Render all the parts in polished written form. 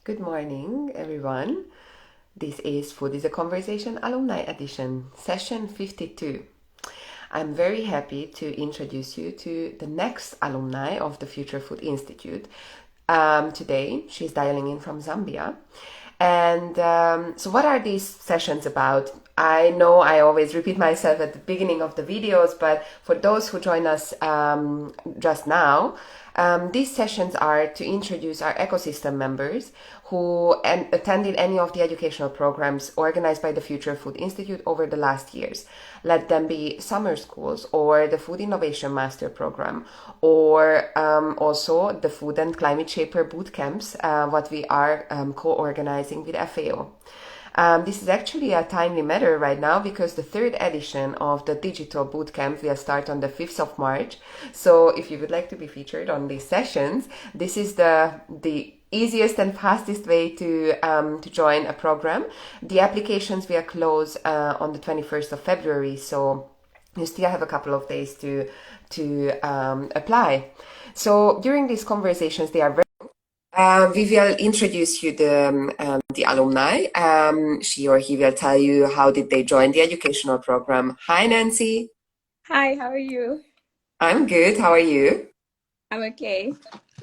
Good morning, everyone. This is Food is a Conversation Alumni Edition, session 52. I'm very happy to introduce you to the next alumni of the Future Food Institute. Today, she's dialing in from Zambia. And so, what are these sessions about? I know I always repeat myself at the beginning of the videos, but for those who join us just now, these sessions are to introduce our ecosystem members who attended any of the educational programs organized by the Future Food Institute over the last years. Let them be summer schools or the Food Innovation Master Program or also the Food and Climate Shaper Bootcamps, what we are co-organizing with FAO. This is actually a timely matter right now because the third edition of the Digital Bootcamp will start on the 5th of March. So if you would like to be featured on these sessions, this is the easiest and fastest way to join a program. The applications will close on the 21st of February, so you still have a couple of days to apply. So during these conversations, they are very we will introduce you the alumni. She or he will tell you how did they join the educational program. Hi, Nancy. Hi, how are you? I'm good. How are you? I'm okay.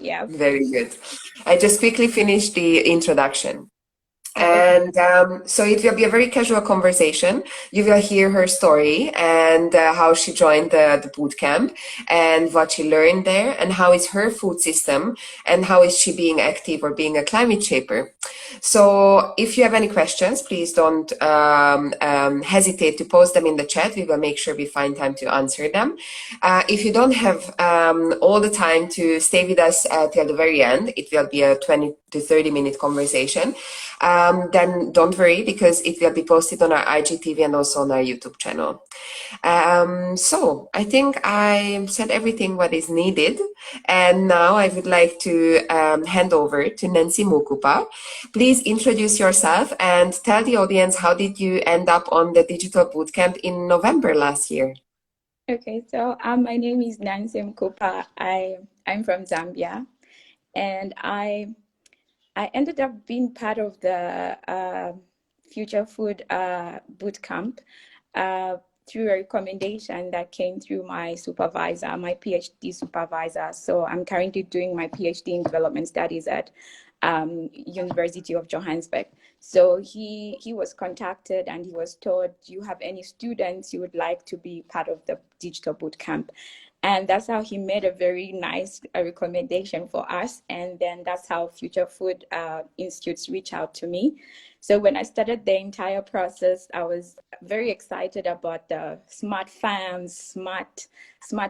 Yeah. Very good. I just quickly finished the introduction. Okay. And so it will be a very casual conversation. You will hear her story and how she joined the boot camp and what she learned there and how is her food system and how is she being active or being a climate shaper. So if you have any questions, please don't hesitate to post them in the chat. We will make sure we find time to answer them. If you don't have all the time to stay with us till the very end, it will be a 20 to 30-minute conversation. Then don't worry because it will be posted on our IGTV and also on our YouTube channel. So I think I said everything what is needed. And now I would like to hand over to Nancy Mukupa. Please introduce yourself and tell the audience how did you end up on the Digital Bootcamp in November last year? Okay, so my name is Nancy Mukupa. I'm from Zambia, and I ended up being part of the Future Food Boot Camp through a recommendation that came through my supervisor, my PhD supervisor. So I'm currently doing my PhD in development studies at University of Johannesburg. So he was contacted and he was told, "Do you have any students you would like to be part of the digital boot camp?" And that's how he made a very nice recommendation for us. And then that's how Future Food Institutes reached out to me. So when I started the entire process, I was very excited about the smart farms, smart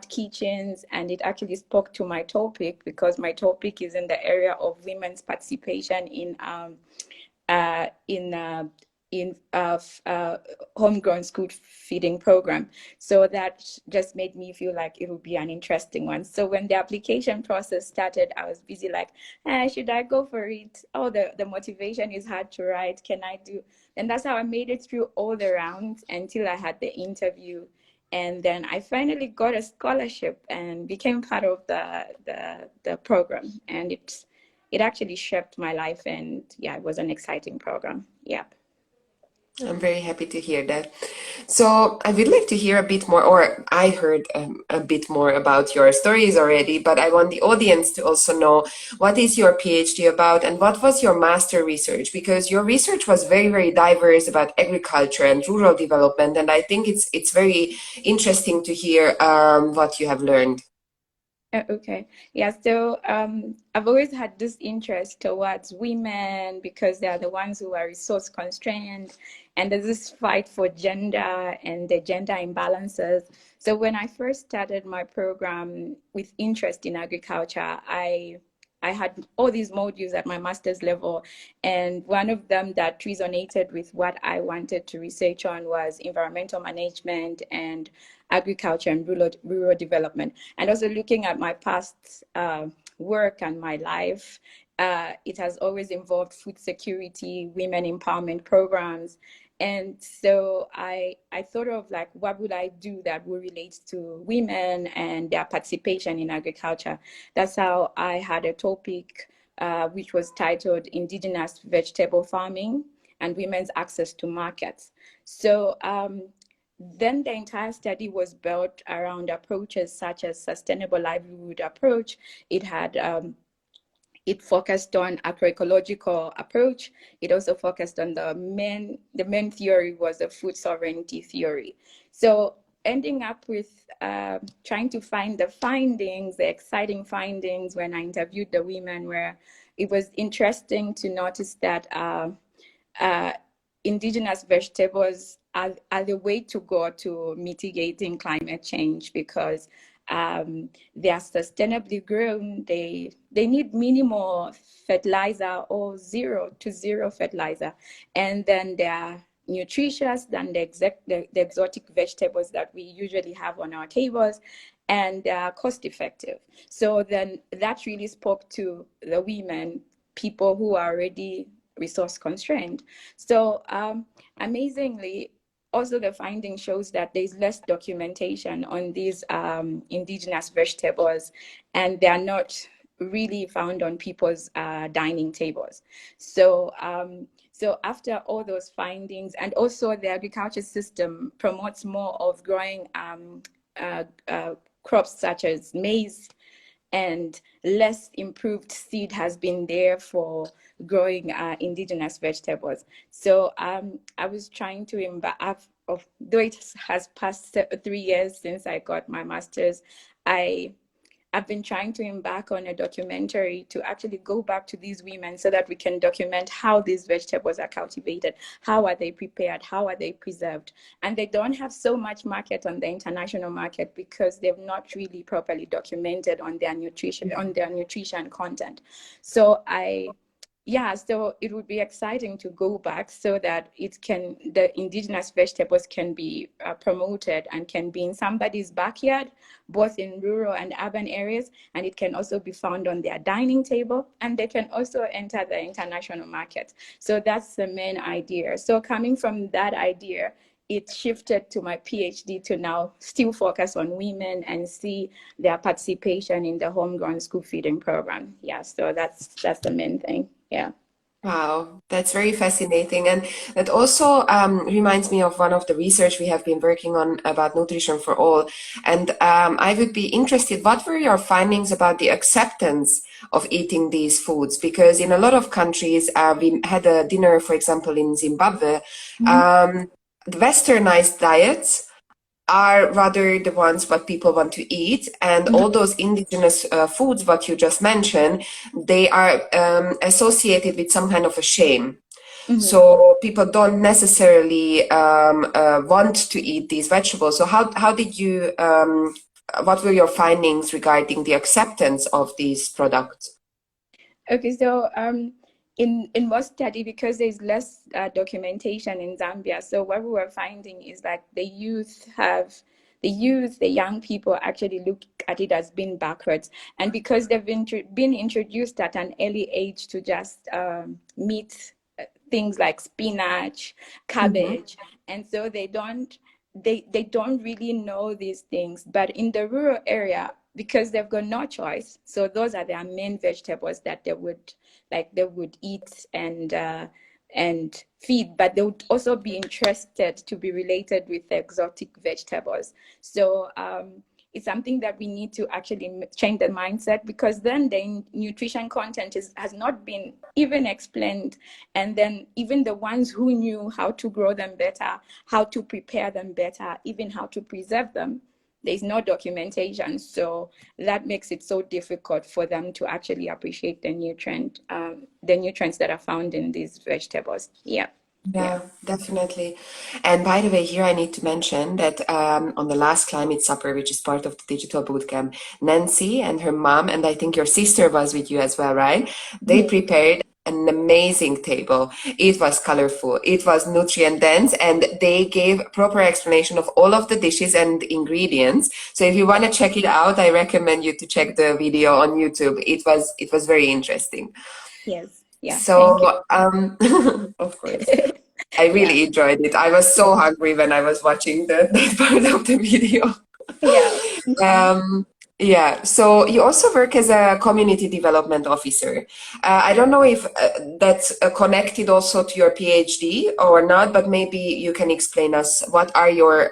kitchens, and it actually spoke to my topic because my topic is in the area of women's participation in homegrown school feeding program. So that just made me feel like it would be an interesting one. So when the application process started, I was busy like, should I go for it? Oh, the motivation is hard to write. Can I do? And that's how I made it through all the rounds until I had the interview. And then I finally got a scholarship and became part of the program. And it actually shaped my life. And yeah, it was an exciting program. Yeah. I'm very happy to hear that. So I would like to hear a bit more, or I heard a bit more about your stories already, but I want the audience to also know what is your PhD about and what was your master research, because your research was very, very diverse about agriculture and rural development, and I think it's very interesting to hear what you have learned. Okay. Yeah. So I've always had this interest towards women because they are the ones who are resource constrained, and there's this fight for gender and the gender imbalances. So when I first started my program with interest in agriculture, I had all these modules at my master's level, and one of them that resonated with what I wanted to research on was environmental management and agriculture and rural development. And also looking at my past work and my life, it has always involved food security, women empowerment programs. And so I thought of like, what would I do that would relate to women and their participation in agriculture? That's how I had a topic which was titled Indigenous Vegetable Farming and Women's Access to Markets. So then the entire study was built around approaches such as sustainable livelihood approach. It had it focused on agroecological approach. It also focused on the main theory was a food sovereignty theory. So ending up with trying to find the findings, the exciting findings when I interviewed the women, where it was interesting to notice that indigenous vegetables are the way to go to mitigating climate change, because they are sustainably grown. They need minimal fertilizer or zero fertilizer, and then they are nutritious than the exotic vegetables that we usually have on our tables, and they are cost effective. So then that really spoke to the women, people who are already resource constrained. So amazingly, also the finding shows that there's less documentation on these indigenous vegetables, and they are not really found on people's dining tables. So so after all those findings, and also the agriculture system promotes more of growing crops such as maize, and less improved seed has been there for growing indigenous vegetables. So I was trying to though it has passed 3 years since I got my master's, I've been trying to embark on a documentary to actually go back to these women so that we can document how these vegetables are cultivated, how are they prepared, how are they preserved. And they don't have so much market on the international market because they've not really properly documented on their nutrition content. So so it would be exciting to go back so that the indigenous vegetables can be promoted and can be in somebody's backyard, both in rural and urban areas, and it can also be found on their dining table, and they can also enter the international market. So that's the main idea. So coming from that idea, it shifted to my PhD to now still focus on women and see their participation in the homegrown school feeding program. Yeah, so that's the main thing. Yeah. Wow, that's very fascinating. And that also reminds me of one of the research we have been working on about nutrition for all. And I would be interested, what were your findings about the acceptance of eating these foods? Because in a lot of countries, we had a dinner, for example, in Zimbabwe, the westernized diets are rather the ones what people want to eat, and all those indigenous foods what you just mentioned, they are associated with some kind of a shame. So people don't necessarily want to eat these vegetables. So how did you what were your findings regarding the acceptance of these products? Okay, so in most study, because there's less documentation in Zambia, so what we were finding is that the young people actually look at it as being backwards, and because they've been introduced at an early age to just meat, things like spinach, cabbage, and so they don't really know these things. But in the rural area, because they've got no choice, so those are their main vegetables that they would eat and feed, but they would also be interested to be related with the exotic vegetables. So it's something that we need to actually change the mindset, because then the nutrition content has not been even explained. And then even the ones who knew how to grow them better, how to prepare them better, even how to preserve them, there's no documentation. So that makes it so difficult for them to actually appreciate the nutrients that are found in these vegetables. Yeah, definitely. And by the way, here I need to mention that on the last climate supper, which is part of the Digital Bootcamp, Nancy and her mom, and I think your sister was with you as well, right? They prepared an amazing table. It was colorful, it was nutrient dense, and they gave proper explanation of all of the dishes and ingredients. So if you want to check it out, I recommend you to check the video on YouTube. It was very interesting. Yes. Yeah. So, of course, I Yeah. really enjoyed it. I was so hungry when I was watching that part of the video. Yeah. Um, Yeah, so you also work as a community development officer. I don't know if that's connected also to your PhD or not, but maybe you can explain us what are your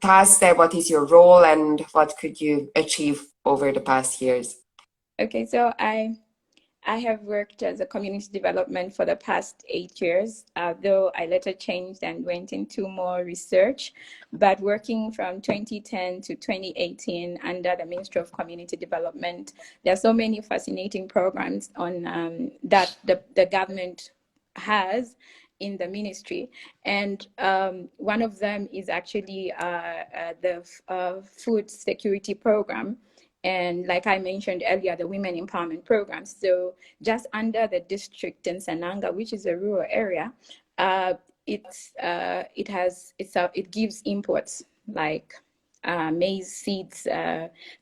tasks there, what is your role, and what could you achieve over the past years? Okay, so I have worked as a community development for the past 8 years, though I later changed and went into more research. But working from 2010 to 2018 under the Ministry of Community Development, there are so many fascinating programs on that the government has in the ministry. And one of them is actually the food security program. And like I mentioned earlier, the women empowerment program. So just under the district in Sananga, which is a rural area, uh, it gives inputs like maize seeds,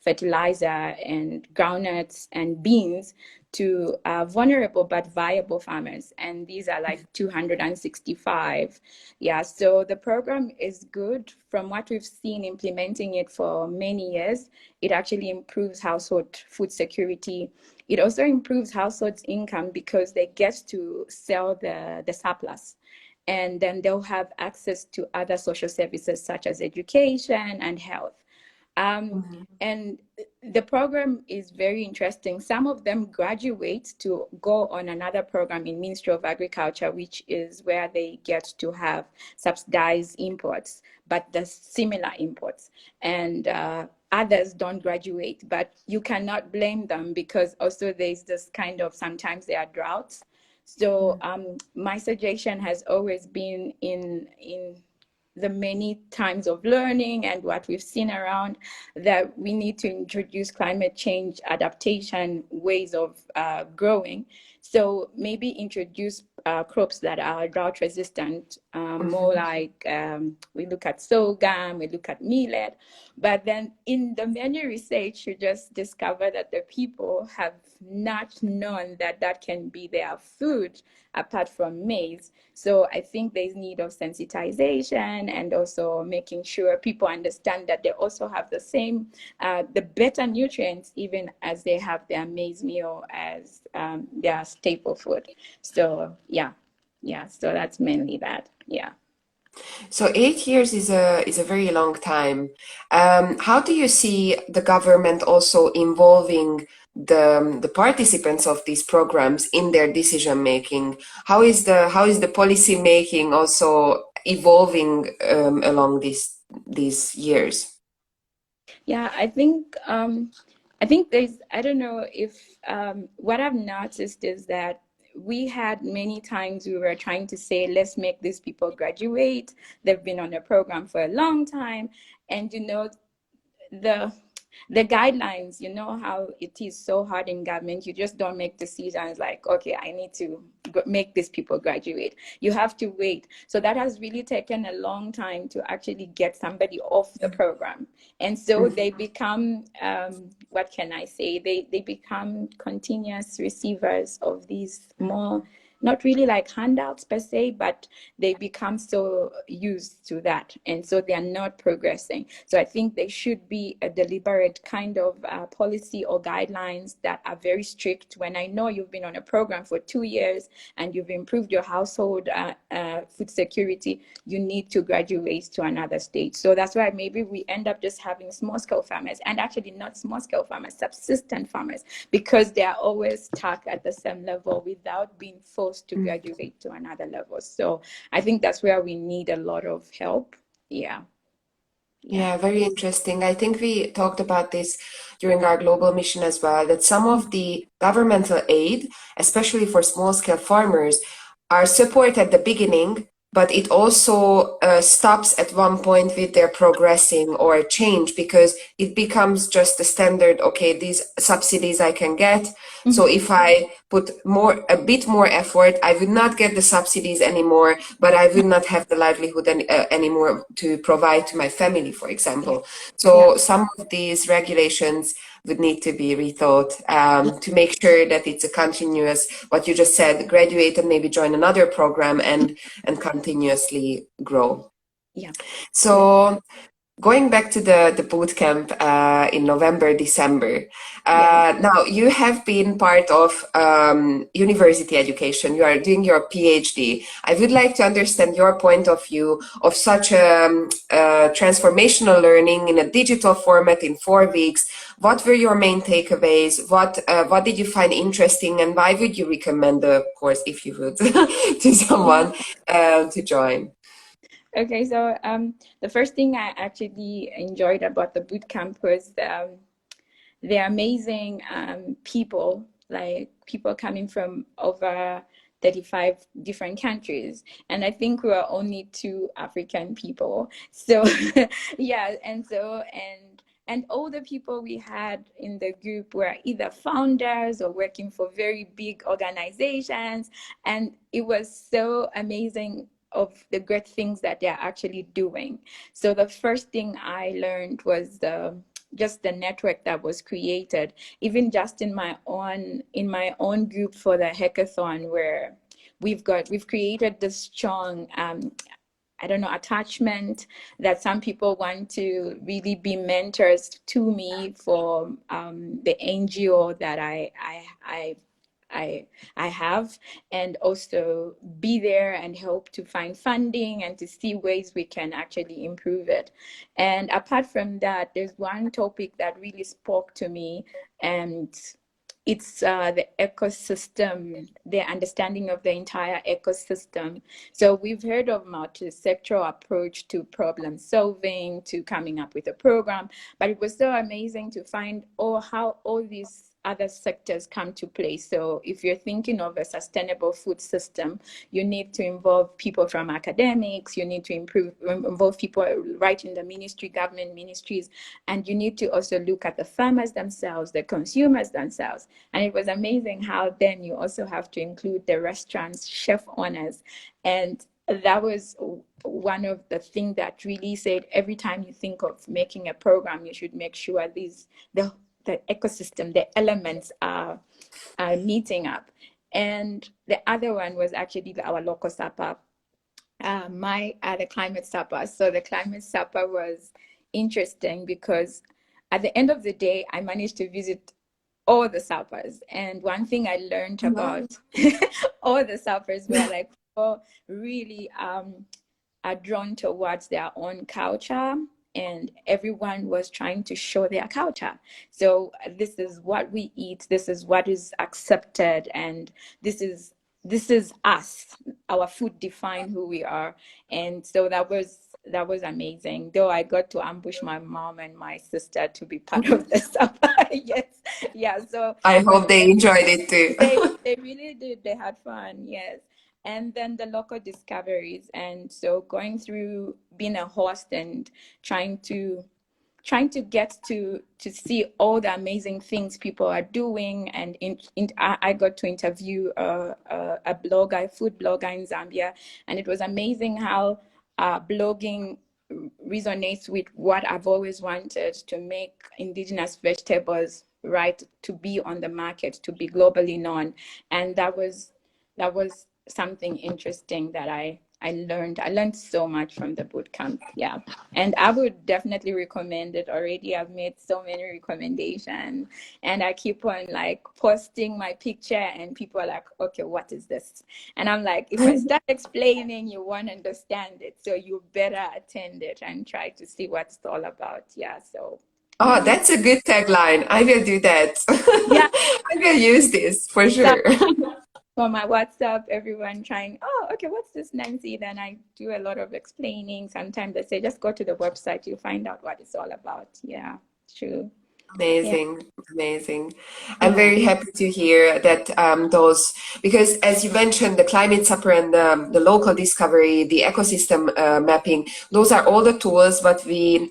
fertilizer, and groundnuts and beans to vulnerable but viable farmers. And these are like 265. Yeah, so the program is good. From what we've seen implementing it for many years, it actually improves household food security. It also improves households' income because they get to sell the surplus. And then they'll have access to other social services such as education and health. Um, Mhm. and the program is very interesting. Some of them graduate to go on another program in Ministry of Agriculture, which is where they get to have subsidized imports, but the similar imports. And others don't graduate, but you cannot blame them because also there's this kind of sometimes there are droughts. So my suggestion has always been in the many times of learning and what we've seen around that we need to introduce climate change adaptation ways of growing. So maybe introduce crops that are drought resistant, more Mhm. like we look at sorghum, we look at millet. But then in the menu research, you just discover that the people have not known that that can be their food apart from maize. So I think there's need of sensitization and also making sure people understand that they also have the same, the better nutrients, even as they have their maize meal as their staple food. So yeah. So that's mainly that. Yeah. So 8 years is a very long time. How do you see the government also involving the participants of these programs in their decision making? How is the policy making also evolving along these years? Yeah, I think there's, I don't know if what I've noticed is that we had many times we were trying to say, let's make these people graduate. They've been on a program for a long time. And the the guidelines, you know how it is so hard in government. You just don't make decisions like, okay, I need to make these people graduate. You have to wait. So that has really taken a long time to actually get somebody off the program. And so Mhm. they become, what can I say? They become continuous receivers of these more, not really like handouts per se, but they become so used to that. And so they are not progressing. So I think there should be a deliberate kind of policy or guidelines that are very strict. When I know you've been on a program for 2 years and you've improved your household food security, you need to graduate to another stage. So that's why maybe we end up just having small scale farmers, and actually not small scale farmers, subsistent farmers, because they are always stuck at the same level without being forced to graduate to another level. So I think that's where we need a lot of help. Yeah. Yeah. Yeah, very interesting. I think we talked about this during our global mission as well, that some of the governmental aid, especially for small scale farmers, are support at the beginning, but it also stops at one point with their progressing or change because it becomes just the standard, okay, these subsidies I can get. So Mhm. if I put a bit more effort, I would not get the subsidies anymore, but I would not have the livelihood anymore to provide to my family, for Yeah. example. Yeah. So some of these regulations would need to be rethought to make sure that it's a continuous, what you just said, graduate and maybe join another program and continuously grow. Yeah. Yeah. So going back to the boot camp in November, December. Yes. Now, you have been part of university education. You are doing your PhD. I would like to understand your point of view of such transformational learning in a digital format in 4 weeks. What were your main takeaways? What did you find interesting, and why would you recommend the course, if you would, to someone to join? Okay, so the first thing I actually enjoyed about the boot camp was the amazing people, like people coming from over 35 different countries. And I think we are only two African people. So yeah, and all the people we had in the group were either founders or working for very big organizations. And it was so amazing of the great things that they're actually doing. So the first thing I learned was just the network that was created, even just in my own group for the hackathon, where we've created this strong I don't know, attachment, that some people want to really be mentors to me for the NGO that I have, and also be there and help to find funding and to see ways we can actually improve it. And apart from that, there's one topic that really spoke to me, and it's the ecosystem, the understanding of the entire ecosystem. So we've heard of multi-sectoral approach to problem solving, to coming up with a program, but it was so amazing to find how all these other sectors come to play. So if you're thinking of a sustainable food system, you need to involve people from academics, you need to involve people right in the ministry, government ministries, and you need to also look at the farmers themselves, the consumers themselves. And it was amazing how then you also have to include the restaurants, chef owners. And that was one of the things that really said, every time you think of making a program, you should make sure the ecosystem, the elements are meeting up. And the other one was actually our local supper, the climate supper. So the climate supper was interesting because at the end of the day, I managed to visit all the suppers. And one thing I learned Wow. about all the suppers were like people really are drawn towards their own culture, and everyone was trying to show their culture. So this is what we eat, this is what is accepted, and this is us. Our food define who we are. And so that was amazing. Though I got to ambush my mom and my sister to be part of the supper. Yes. Yeah. So I but hope they enjoyed it too. they really did. They had fun. Yes. And then the local discoveries. And so going through being a host and trying to get to see all the amazing things people are doing. And I got to interview a blogger, a food blogger in Zambia, and it was amazing how blogging resonates with what I've always wanted, to make indigenous vegetables, right, to be on the market, to be globally known. And that was something interesting that I learned. I learned so much from the boot camp. Yeah. And I would definitely recommend it. Already I've made so many recommendations, and I keep on like posting my picture, and people are like, okay, what is this? And I'm like, if I start explaining, you won't understand it. So you better attend it and try to see what it's all about. Yeah. So Oh, yeah. that's a good tagline. I will do that. Yeah. I will use this for Start sure. for my WhatsApp, everyone trying, oh, okay, what's this, Nancy? Then I do a lot of explaining. Sometimes they say, just go to the website, you'll find out what it's all about. Yeah, true. Yeah, Amazing, amazing. I'm yeah, very happy to hear that those, because as you mentioned, the climate supper and the local discovery, the ecosystem mapping, those are all the tools what we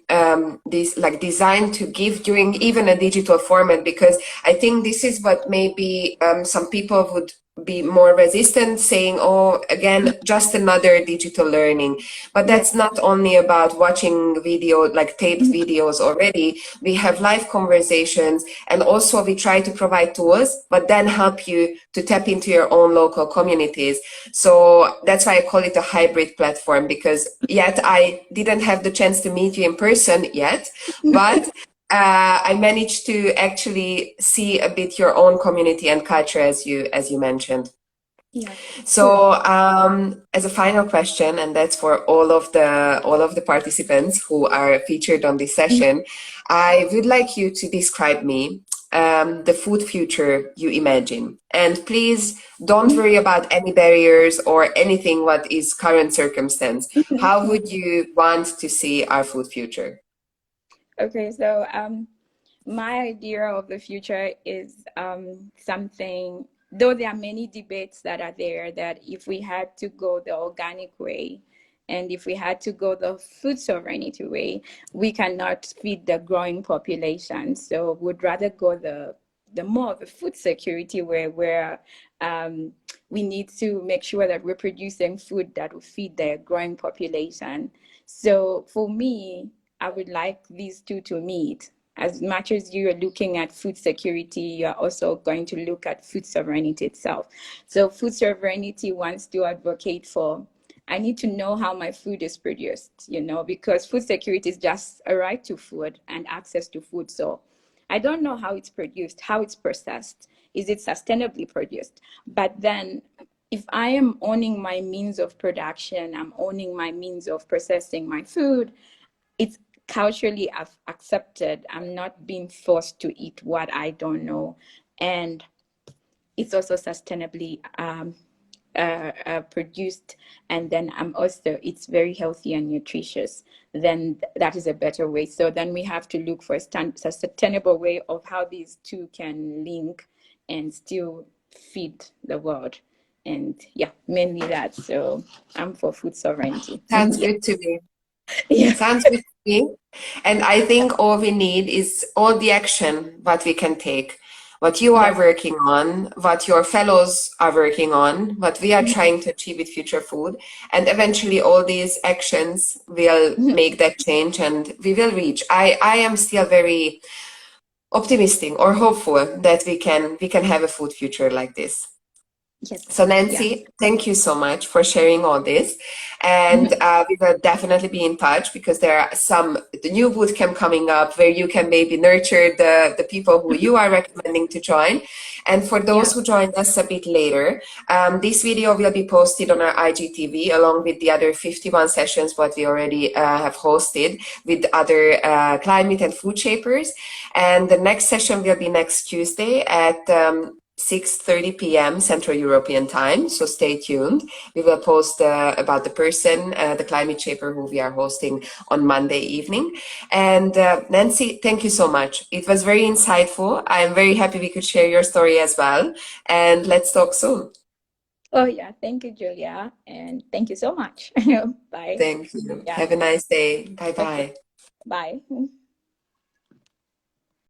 designed to give during even a digital format. Because I think this is what maybe some people would be more resistant, saying, oh, again, just another digital learning. But Yeah. that's not only about watching video, like taped videos already. We have live conversations, and also we try to provide tools, but then help you to tap into your own local communities. So that's why I call it a hybrid platform, because yet I didn't have the chance to meet you in person yet, but I managed to actually see a bit your own community and culture, as you mentioned. Yeah. True. So, as a final question, and that's for all of the participants who are featured on this session, I would like you to describe me the food future you imagine. And please don't worry about any barriers or anything what is current circumstance. How would you want to see our food future? Okay, so my idea of the future is something, though there are many debates that are there, that if we had to go the organic way and if we had to go the food sovereignty way, we cannot feed the growing population. So would rather go the more of the food security way, where we need to make sure that we're producing food that will feed the growing population. So for me, I would like these two to meet. As much as you are looking at food security, you are also going to look at food sovereignty itself. So food sovereignty wants to advocate for, I need to know how my food is produced, because food security is just a right to food and access to food. So I don't know how it's produced, how it's processed. Is it sustainably produced? But then if I am owning my means of production, I'm owning my means of processing my food, it's culturally accepted. I'm not being forced to eat what I don't know. And it's also sustainably produced. And then it's very healthy and nutritious. Then that is a better way. So then we have to look for a sustainable way of how these two can link and still feed the world. And yeah, mainly that. So I'm for food sovereignty. Sounds Yeah. good to me. Yeah. Sounds good to me. And I think all we need is all the action what we can take, what you are Yes. working on, what your fellows are working on, what we are Mhm. trying to achieve with Future Food. And eventually all these actions will make that change and we will reach. I am still very optimistic or hopeful that we can have a food future like this. Yes. So Yeah. Nancy, thank you so much for sharing all this. And Mhm. we will definitely be in touch because there are the new bootcamp coming up where you can maybe nurture the people who you are recommending to join. And for Yeah. those who joined us a bit later, this video will be posted on our IGTV along with the other 51 sessions what we already have hosted with other climate and food shapers. And the next session will be next Tuesday at 6:30 p.m. Central European Time. So stay tuned. We will post about the person, the climate shaper who we are hosting on Monday evening. And Nancy, thank you so much. It was very insightful. I'm very happy we could share your story as well. And let's talk soon. Oh, yeah. Thank you, Julia. And thank you so much. Bye. Thank you. Yeah. Have a nice day. Bye Okay. bye. Bye.